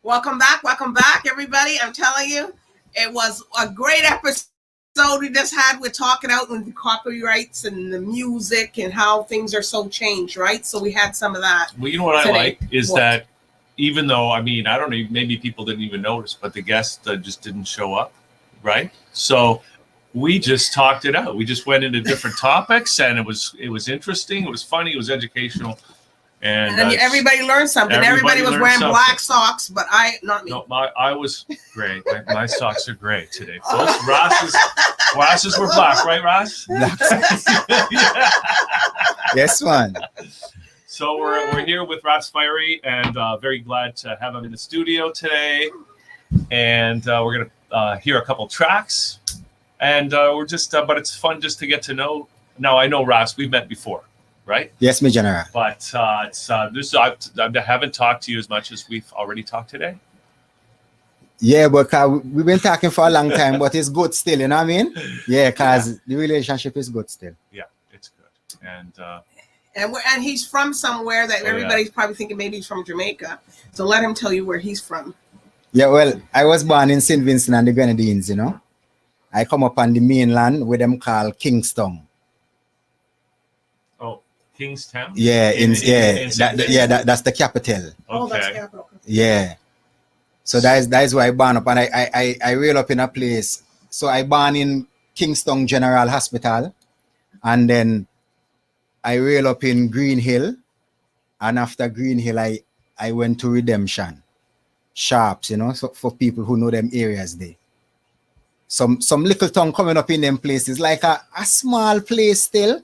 Welcome back, everybody. I'm telling you, it was a great episode we just had. We're talking out with the copyrights and the music and how things are so changed, right? So we had some of that. Well, you know what today. I like is that even though, I mean, I don't know, maybe people didn't even notice, but the guest just didn't show up, right? So we just talked it out. We just went into different topics, and it was interesting. It was funny. It was educational. And everybody learned something. Everybody was wearing black socks, but not me. No, I was great. My socks are gray today, folks. Ross's were black, right, Ross? Black socks. Yes, man. So we're here with Ras Fiery, and very glad to have him in the studio today. And we're gonna hear a couple tracks, and we're just. But it's fun just to get to know. Now I know Ras. We've met before. Right? Yes, my general. But I haven't talked to you as much as we've already talked today. Yeah, but we've been talking for a long time, but it's good still, you know what I mean? Yeah, because the relationship is good still. Yeah, it's good. And he's from somewhere that everybody's probably thinking maybe he's from Jamaica. So let him tell you where he's from. Yeah, well, I was born in St. Vincent and the Grenadines, you know. I come up on the mainland with them called Kingston. Kingstown? Yeah, that's the capital. Okay. Oh, that's the capital. Yeah. So that is where I born up, and I real up in a place. So I born in Kingston General Hospital, and then I real up in Green Hill, and after Green Hill I went to Redemption. Sharps, you know, so for people who know them areas there. Some little town coming up in them places, like a small place still.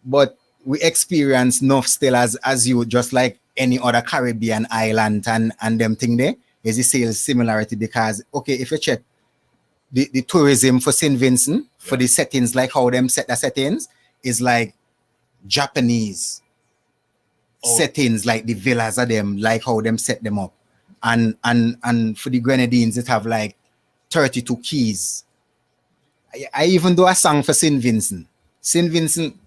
But we experience enough still as you, just like any other Caribbean island and them thing there. Is the sales similarity because, okay, if you check the tourism for St. Vincent, for the settings, like how them set the settings, is like Japanese settings, like the villas of them, like how them set them up. And for the Grenadines, it have like 32 keys. I even do a song for St. Vincent. St. Vincent.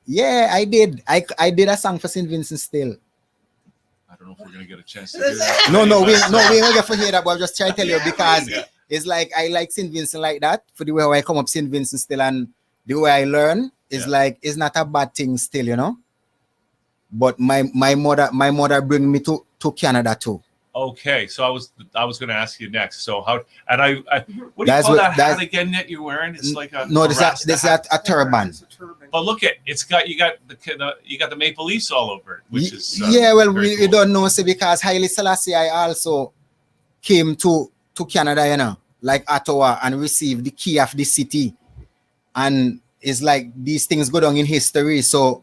Yeah, I did. I did a song for St. Vincent still. I don't know if we're gonna get a chance to do that. No, we ain't get to hear that, but I'm just trying to tell you because it's like I like St. Vincent like that for the way how I come up St. Vincent still, and the way I learn is like it's not a bad thing still, you know. But my mother bring me to Canada too. Okay, so I was going to ask you next. So how and I what do you call that hat again that you're wearing? It's like a this is a turban. But look at you got the maple leafs all over it, which is well we cool. Don't know because Haile Selassie I also came to Canada, you know, like Ottawa, and received the key of the city, and it's like these things go down in history, so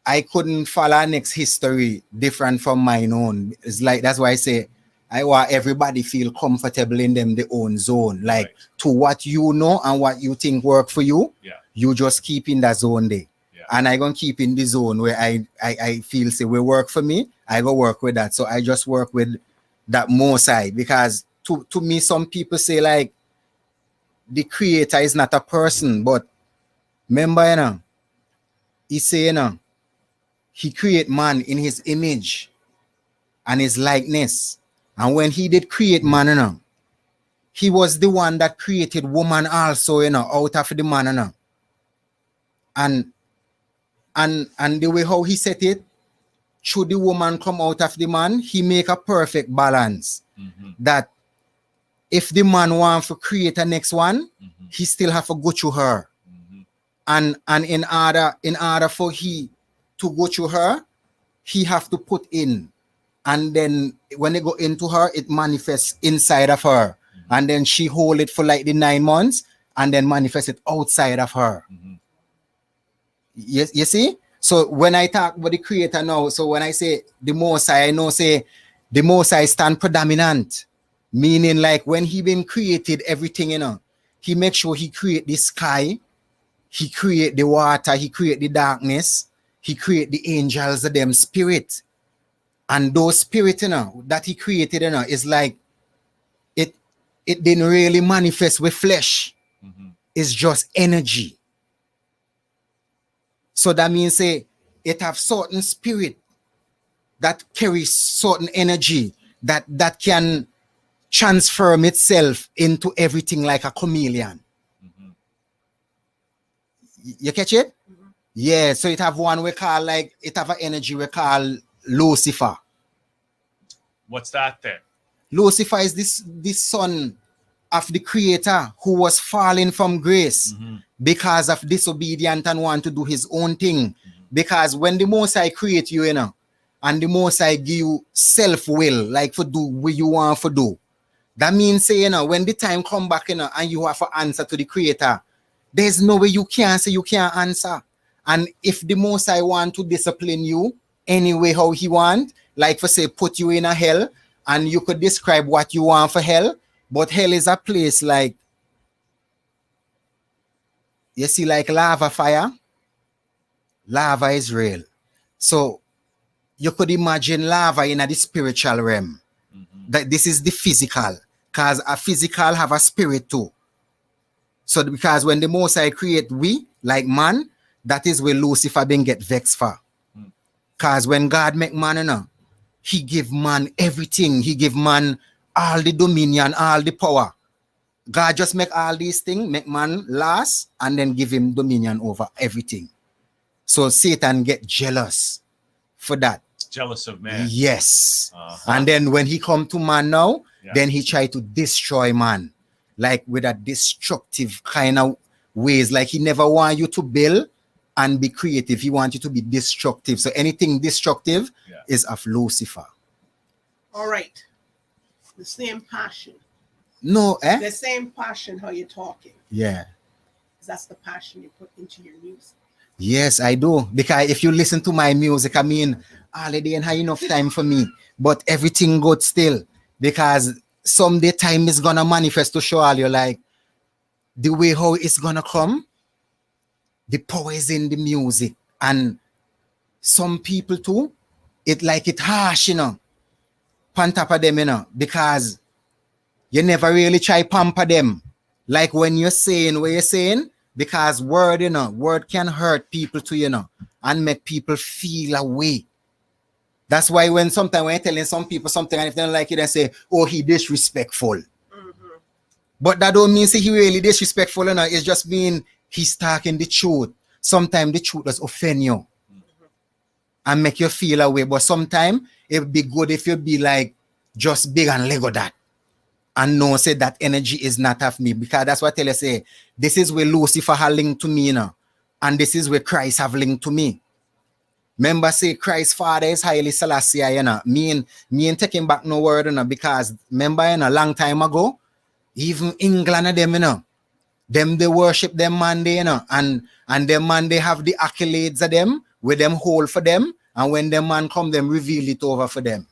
I couldn't follow next history different from mine own. It's like that's why I say I want everybody feel comfortable in them their own zone. Like to what you know and what you think work for you. Yeah. You just keep in that zone there. Yeah. And I gonna keep in the zone where I feel say will work for me. I go work with that. So I just work with that more side because to me some people say like the creator is not a person, but remember, you know, he say, you know, he create man in his image and his likeness. And when he did create man, you know, he was the one that created woman also, you know, out of the man, you know. And the way how he set it, should the woman come out of the man, he make a perfect balance. Mm-hmm. That if the man wants to create a next one, he still have to go through her. Mm-hmm. And in order for he to go through her, he have to put in, and then when they go into her, it manifests inside of her, and then she hold it for like the 9 months, and then manifest it outside of her. Yes, you see. So when I talk about the creator now, so when I say the Most High, I know say the Most High stand predominant, meaning like when he been created everything, you know, he make sure he create the sky, he create the water, he create the darkness. He create the angels of them spirit, and those spirit, you know, that he created, you know, is like it didn't really manifest with flesh. It's just energy. So that means say it have certain spirit that carries certain energy that can transform itself into everything like a chameleon. Mhm. You catch it? Yeah, so it have one we call like, it have an energy we call Lucifer. What's that then? Lucifer is this son of the creator who was falling from grace because of disobedience and want to do his own thing. Because when the Most High create you, and the Most High give you self-will, like for do what you want to do, that means say, when the time come back, and you have to answer to the creator, there's no way you can't say you can't answer. And if the Most High want to discipline you anyway how he want, like for say put you in a hell, and you could describe what you want for hell, but hell is a place like, you see, like lava fire. Lava is real. So you could imagine lava in the spiritual realm. That this is the physical, because a physical have a spirit too. So because when the Most High create we, like man, that is where Lucifer been get vexed for. Because when God make man, he give man everything. He give man all the dominion, all the power. God just make all these things, make man last, and then give him dominion over everything. So Satan get jealous for that. Jealous of man. Yes. And then when he come to man now, then he try to destroy man. Like with a destructive kind of ways. Like he never want you to build and be creative. He wants you to be destructive. So anything destructive is of Lucifer. All right. The same passion. No, The same passion how you're talking. Yeah. That's the passion you put into your music. Yes, I do. Because if you listen to my music, I mean, all the day and have enough time for me. But everything good still. Because someday time is gonna manifest to show all you like the way how it's gonna come. The power is in the music. And some people too, it like it harsh, on top of them, because you never really try pamper them. Like when you're saying what you're saying, because word, word can hurt people too, and make people feel a way. That's why when sometimes when you're telling some people something and if they don't like it, they say, oh, he disrespectful. But that don't mean say he really disrespectful, It's just mean he's talking the truth. Sometimes the truth does offend you and make you feel a way. But sometimes it would be good if you be like just big and Lego that. And no say that energy is not of me. Because that's what I tell you, say, this is where Lucifer have linked to me, and this is where Christ have linked to me. Remember, say Christ's father is highly Selassie, Me ain't taking back no word, because remember, a long time ago, even England and them, them they worship them man they, and them man they have the accolades of them, where them hold for them, and when them man come, them reveal it over for them.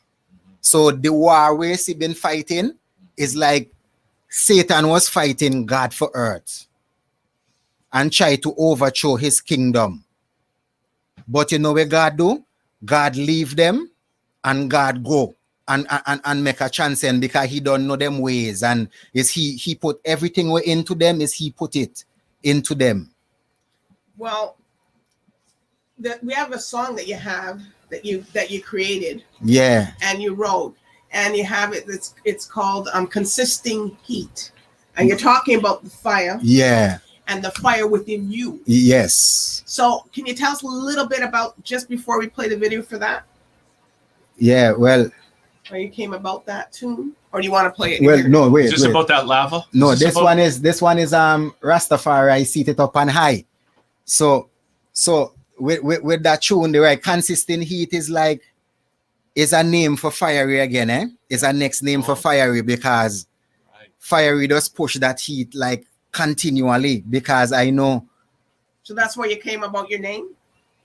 So the war we see been fighting is like Satan was fighting God for earth and try to overthrow his kingdom. But you know what God do? God leave them and God go and make a transcend, because he don't know them ways, and is he put everything into them, is he put it into them. Well, we have a song that you have that you created. Yeah. And you wrote. And you have it. It's called Consisting Heat, and you're talking about the fire. Yeah. And the fire within you. Yes. So, can you tell us a little bit about just before we play the video for that? Yeah. Well. How you came about that tune, or do you want to play it? Well, no, wait. Is this about that lava? No, this one is Rastafari. Sit it up on high. So with that tune, the right consistent heat is like. Is a name for Fiery again, Is a next name for Fiery, because Fiery does push that heat like continually, because I know. So that's where you came about your name?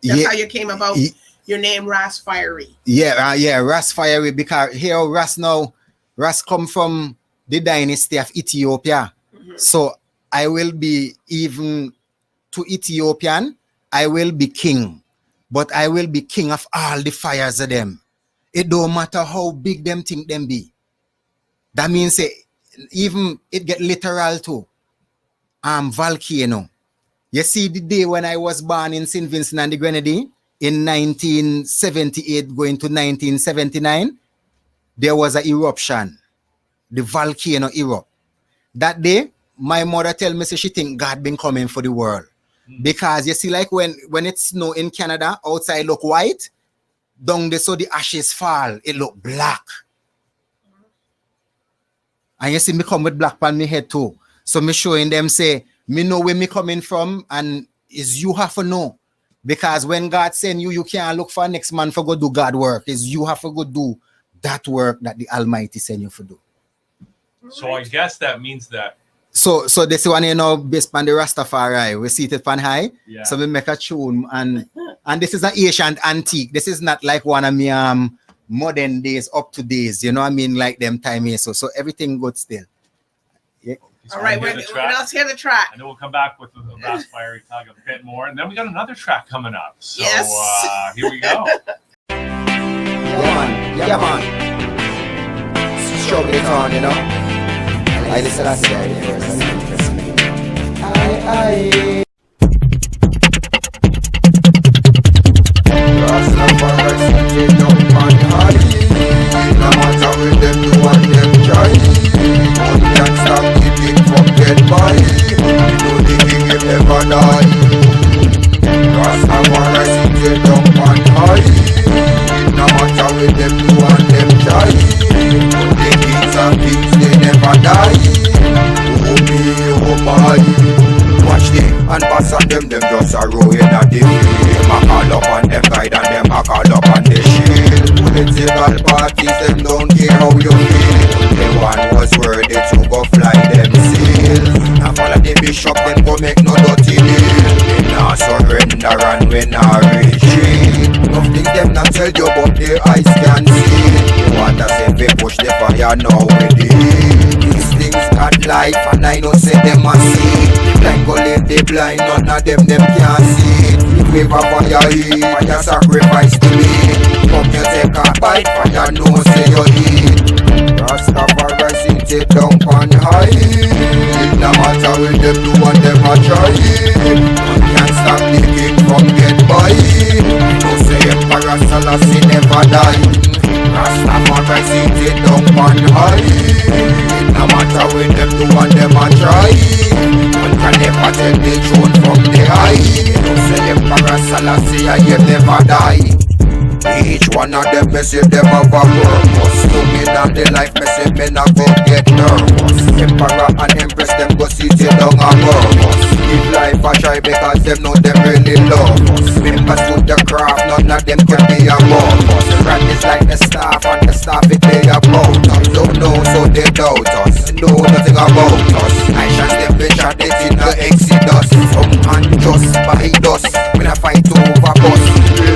That's how you came about your name, Ras Fiery. Yeah, Ras Fiery, because here Ras come from the dynasty of Ethiopia. So I will be, even to Ethiopian, I will be king, but I will be king of all the fires of them. It don't matter how big them think them be. That means even it get literal too. Volcano. You see the day when I was born in St. Vincent and the Grenadines in 1978 going to 1979, there was an eruption. The volcano erupt. That day, my mother tell me, say she think God been coming for the world. Because you see, like when it snow in Canada, outside look white, down there so the ashes fall, it look black. And you see me come with black on my head too. So me showing them say, me know where me coming from, and is you have to know. Because when God send you, you can't look for next man for go do God work. Is you have to go do that work that the Almighty send you for do. So I guess that means that. So this one, you know, based on the Rastafari, we seated on high. Yeah. So we make a tune, and this is an ancient antique. This is not like one of me modern days up to days. You know what I mean? Like them time here. So everything good still. Yeah. All right, let's hear the track. And then we'll come back with the Ras Fiery talk a bit more, and then we got another track coming up. So Yes. Here we go. Yeah, man. Struggle it on, you know. I listen to I. No matter with them do and them try, one can't stop the king from get by. No the king will never die. Rastafari sit down on high. No matter with them do and them try, the kings and kings they never die. Oh me, oh my. Watch them and pass on them just a row in a the field. I call up on them guide and them I call up on the shield. Political parties them don't care how you feel. The one was worthy to go fly them seals. And follow the bishop them go make no dirty deal. They not surrender and we not retreat. Nothing them not tell you but their eyes can see. The water say we push the fire now with it. These things got life and I know say them a see. Blind go let the blind, none of them can't see it. If we have fire heat, fire sacrifice to me. Come you take a bite, fire no say you eat. Rastafari sit it down on high. It no matter what them do and them a try. One can't stop the king from get by. No say Emperor Selassie never die. Rastafari sit it down on high. It no matter what them do and them a try. One can never tell the throne from the high. No say Emperor Selassie I never die. Each one of them me say them have a purpose. To me down the life me say me not go get nervous. Emperor and Empress them go sit it down a purpose. Give life a try because them know them really love us. Members to the craft, none of them can be above us. The rat is like the staff and the staff it they about us. Don't know so they doubt us. Know nothing about us. I shall step in shot it in the exodus. Some unjust by us. When I fight over us.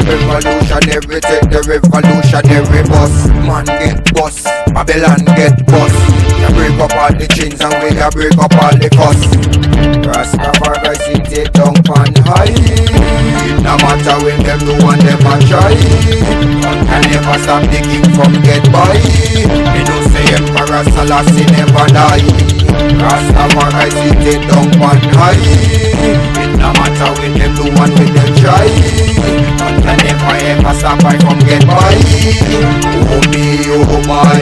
Revolutionary take the revolutionary bus. Man get bus, Babylon get bus. You break up all the chains and we a break up all the cuss. Rastafari sit it down on high. No matter when them do and them a try. One can never stop the king from get by. Me no say Emperor Selassie never die. Rastafari sit it down on high. It no matter when them do and when them try. One can never ever stop I from get by. Oh me, oh my.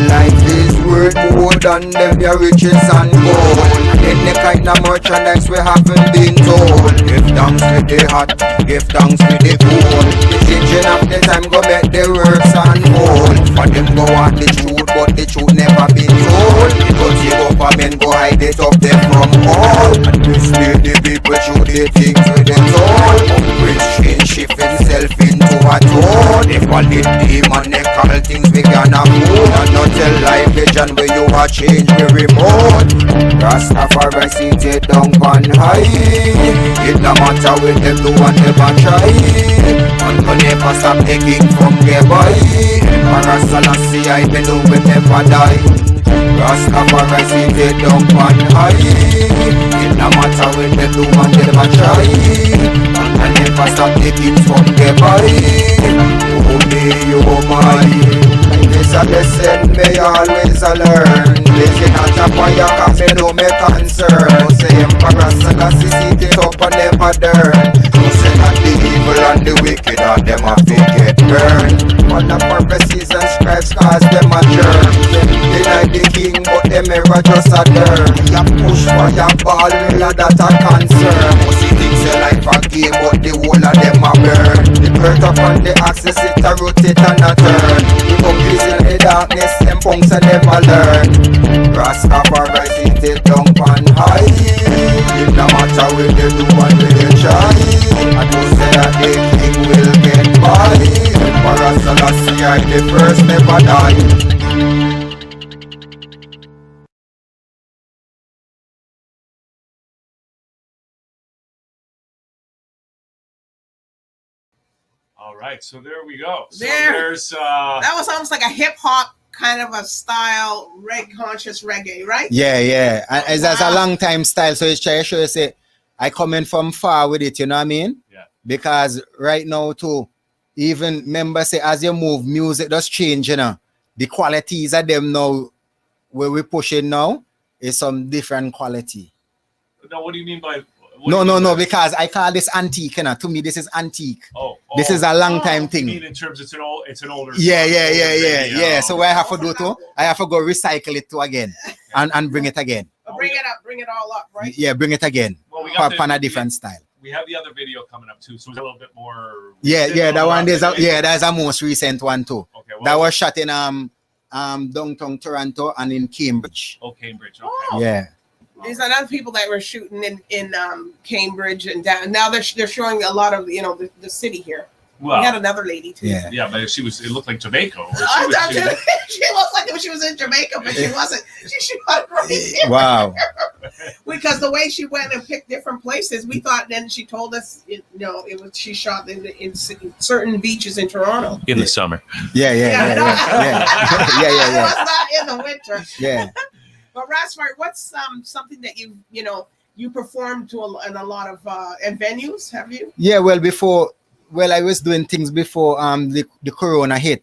Life is worth more than them your riches and gold. Any kind of merchandise we haven't been told. Give thanks with the hot, give thanks with the cold. The changing of the time go make the works unfold. For them go want the truth, but the truth never been told. Because the government go hide it up there from all. And mislead the people through the things with the toll. Which change shift himself into a toad. If all the demon they call things we can afford. And not tell life vision where you a change the remote. Rastafari sit it down on high. It no matter what them do and them a try. And we never stop the king from get by. Emperor Selassie I know we never die. Rastafari sit it down on high. It no matter what them do and them a try. And we never stop the king from get by. Oh me, oh my. This a lesson me always a learn. Blazing at a fire cause me know me concern. No say Emperor Selassie sit it up and never turn. No say that the evil and the wicked and them have to get burned. All the purposes and tribes cause them a germ. They like the king but them ever just a term. Ya push fireball, well that a concern. Most things say life a game but the whole of them a burn. The earth upon the axis it a rotate and a turn. The uglies in the darkness, them punks a never learn. Rastafari sit it down on high. It no matter what they do and what they try. I do say that the king will get by. Emperor Selassie I the first never die. All right, so there we go. So There's that was almost like a hip hop kind of a style, conscious reggae, right? Yeah. And Oh, that's a wow. long time style. So it's trying to show you say I coming from far with it, you know what I mean? Yeah. Because right now too, even members say as you move, music does change, you know. The qualities of them now where we pushing now is some different quality. No, what do you mean by? No, because I call this antique, you know. To me, this is antique. This is a long time You thing. mean in terms it's an older Yeah. video. So what I have to do too, I have to go recycle it too again and bring it again. Bring it up, bring it all up, right? Yeah, bring it again. Well, we got on a different style. We have the other video coming up too, so it's a little bit more. Yeah, that one that's a most recent one too. Okay, well, That was shot in downtown Toronto and in Cambridge. Oh, Cambridge. Okay. Oh. Yeah. There's other people that were shooting in Cambridge and down. Now they're showing a lot of the city here. Well, We had another lady too. Yeah. but it looked like Jamaica. She looked like she was in Jamaica, but she wasn't. She was right here. Wow. Because the way she went and picked different places, we thought. Then she told us, it was she shot in certain beaches in Toronto. In the summer. Yeah. It was not in the winter. Yeah. But Ras Fiery, what's something that you performed in a lot of venues? Have you? Yeah, well, I was doing things before the corona hit.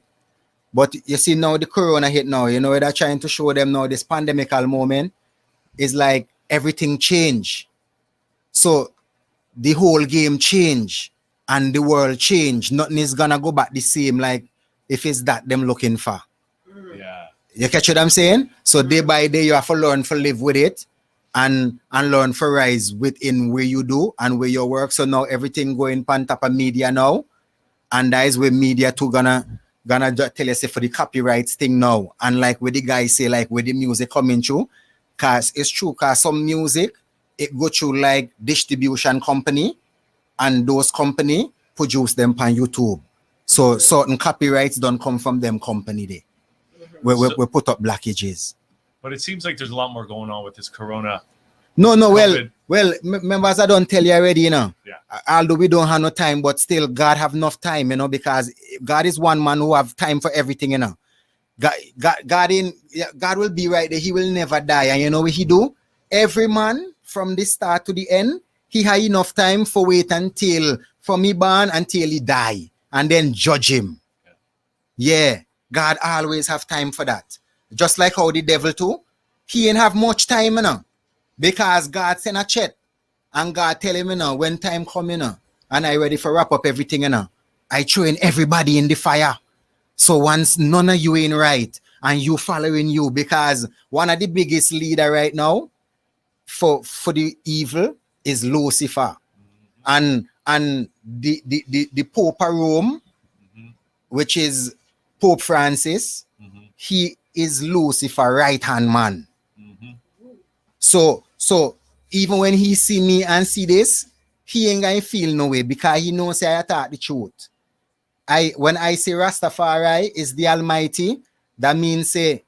But you see now the corona hit now, they're trying to show them now this pandemical moment is like everything change. So the whole game change and the world change. Nothing is gonna go back the same like if it's that them looking for. Yeah. You catch what I'm saying? So day by day you have to learn to live with it and learn to rise within where you do and where you work. So now everything going on top of media now. And that is where media too gonna tell us for the copyrights thing now. And like where the guys say, like where the music coming through. Cause it's true, cause some music it go through like distribution company and those company produce them on YouTube. So certain copyrights don't come from them company there. We put up blockages. But it seems like there's a lot more going on with this corona. No, COVID. well, members, I don't tell you already, Yeah. Although we don't have no time, but still God have enough time, because God is one man who have time for everything, God will be right there. He will never die. And you know what he do? Every man from the start to the end, he had enough time for wait until from he born until he die and then judge him. Yeah, God always have time for that. Just like how the devil too, he ain't have much time, because God sent a chat and God tell him, when time come, and I ready for wrap up everything, I throwing everybody in the fire. So once none of you ain't right and you following you, because one of the biggest leader right now for the evil is Lucifer. And the Pope of Rome, which is Pope Francis, he is Lucifer right hand man. So even when he see me and see this, he ain't gonna feel no way because he knows I talk the truth. When I say Rastafari is the Almighty, that means say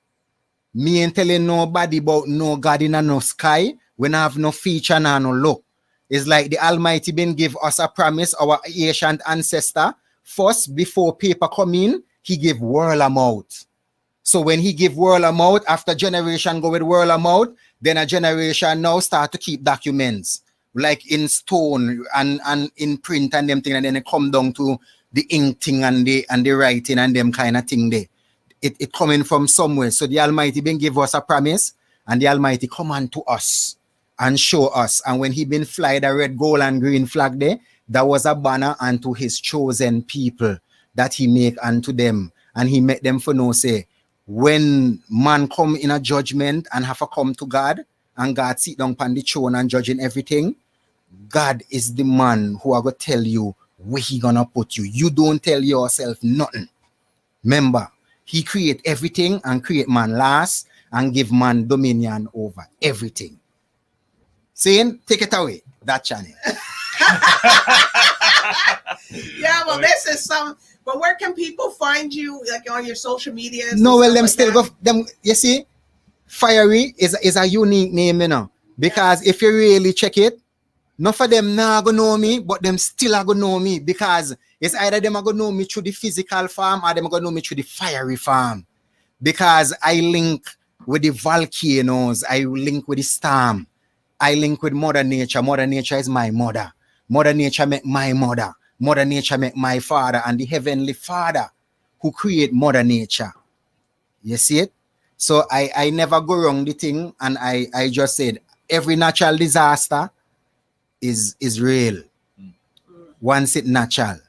me ain't telling nobody about no God in no sky. We don't have no feature and no look. It's like the Almighty been give us a promise, our ancient ancestor. First, before paper come in, he give world amount. So when he give world amount, after generation go with world amount, then a generation now start to keep documents like in stone and in print and them thing, and then it come down to the ink thing and the writing and them kind of thing there. It coming from somewhere. So the Almighty been give us a promise, and the Almighty come unto us and show us. And when he been fly the red, gold, and green flag there, that was a banner unto his chosen people that he make unto them. and he met them for no say. When man come in a judgment and have to come to God, and God sit down upon the throne and judging everything, God is the man who are going to tell you where he gonna put you. You don't tell yourself nothing. Remember, he create everything and create man last and give man dominion over everything. Saying, take it away, that channel. Yeah, well, this is some. But where can people find you, like on your social media? No, well, them still go. Them, you see, Fiery is a unique name, you know. Because if you really check it, none of them now gonna know me, but them still are gonna know me, because it's either them are gonna know me through the physical form or them are gonna know me through the fiery form. Because I link with the volcanoes, I link with the storm, I link with Mother Nature. Mother Nature is my mother. Mother Nature make my mother. Mother Nature make my father, and the Heavenly Father who create Mother Nature. You see it? So I never go wrong the thing, and I just said every natural disaster is real once it natural.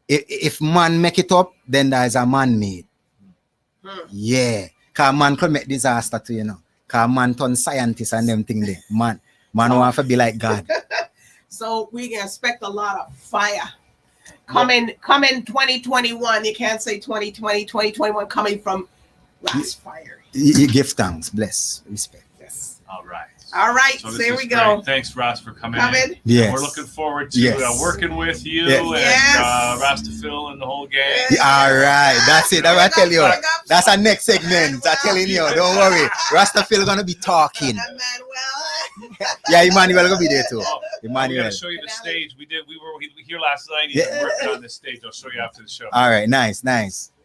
If man make it up, then there is a man made. Yeah, cause man could make disaster too, you know. Cause man turn scientist and them thing there. Man want to be like God. So we can expect a lot of fire coming 2021. You can't say 2020, 2021 coming from Ras Fiery. You give thanks, bless, respect. Yes. All right. All right, So there we go. Great. Thanks, Ross, for coming in. Yes. We're looking forward to working with you and Rastafil and the whole gang. Yeah, all right, that's it. I tell you, that's our next segment. I'm telling you, don't worry. Rastafil gonna be talking. Yeah, Emmanuel gonna be there too. Emmanuel. I'm gonna show you the stage. We were here last night. He's working on this stage. I'll show you after the show. All right, nice.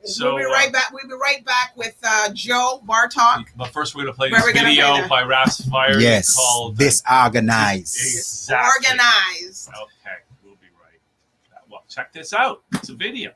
So we'll be right back. We'll be right back with Joe Bartok. But first, we're gonna play this video by Ras Fiery. Yes, called Disorganized. Exactly. Organized. Okay, we'll be right. Well, check this out. It's a video.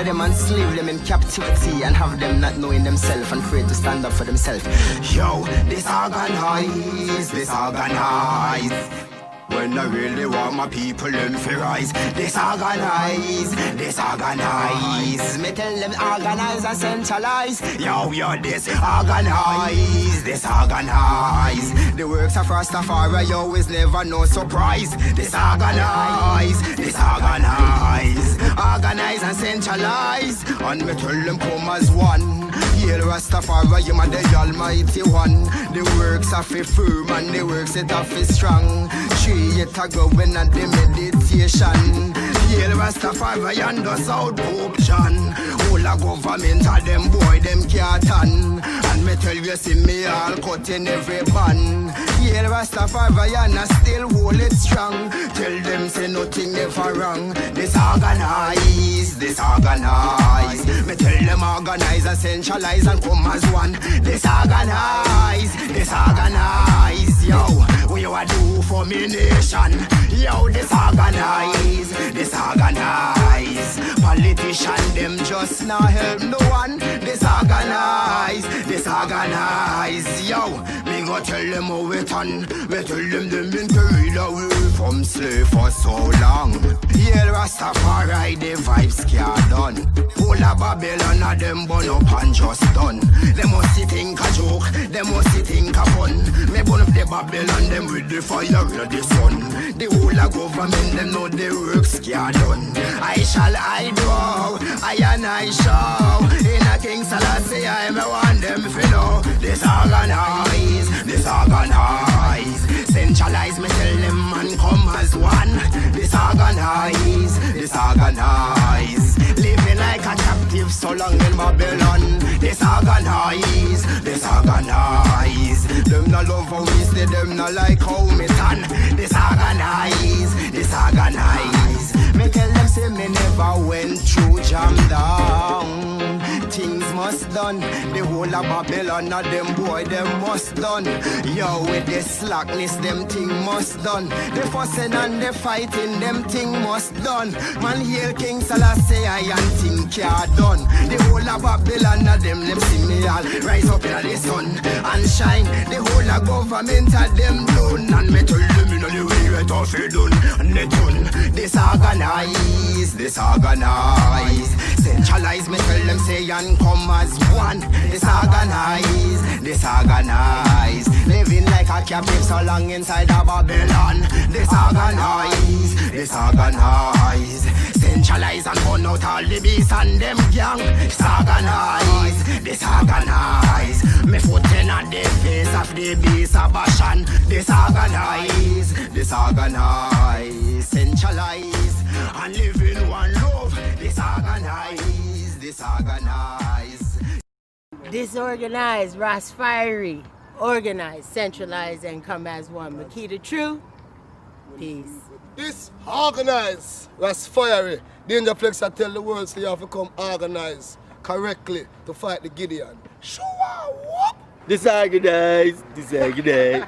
Them and slave them in captivity and have them not knowing themselves and afraid to stand up for themselves. Yo, disorganized. When I really want my people them to rise. Disorganize. Me tell them organize and centralize. Yo, disorganize. The works of Rastafari, yo, is never no surprise. Disorganize. Organize and centralize. And me tell them come as one. Hail Rastafari, you are the almighty one. The works of a firm and the works it of a strong. 3 years ago when I did meditation. Hail Rastafari and the South Pope John. All the government of them boy, them can't turn. And me tell you, see me all cut in every band. Hail Rastafari and I still hold it strong. Tell them say nothing never wrong. Disorganize. Me tell them organize and centralize and come as one. Disorganize. Yo, what you a do for me nation? Yo, disorganize. Politician them just not help no one. Disorganize. Yo, me go tell them how we turn. We tell them been carried away from slave for so long. Hail Rastafari, the vibes can't done. All of Babylon and them burn up and just done. They must think a joke, they must think a fun. Me burn up the Babylon, them with the fire of the sun. The whole of government, them know the works can't done. I show. In a King Selassie, I want them to know. Disorganize. Centralize, me tell them and come as one. Disorganize. Living like a captive so long in Babylon. Disorganize. Them no love how we stay, them no like how me stand. Disorganize. tell them say me never went through jam down. Things must done. The whole of Babylon of them boy, them must done. Yo, with the slackness, them thing must done. The fussing and the fighting, them thing must done. Man, hail King Selassie, I and thing can't done. The whole of Babylon of them see me all rise up in the sun and shine. The whole of government of them done. And me tell them in the way right off it done. And they done. Disorganize, disorganize. Centralize, me tell them say and come as one. Disorganize, disorganize. Living like a captive so long inside of Babylon. Disorganize, disorganize. Centralize and burn out all the beasts and them gang. Disorganize, disorganize. Me foot in at the face of the beast of Bashan. Disorganize, disorganize. Centralize and live in one love. Disorganize, disorganize. Disorganized, Ras Fiery. Organize, centralize, and come as one. Makita True. Peace. Disorganized, Ras Fiery. Danger Flex, I tell the world, so you have to come organized correctly to fight the Gideon. Disorganized, disorganized.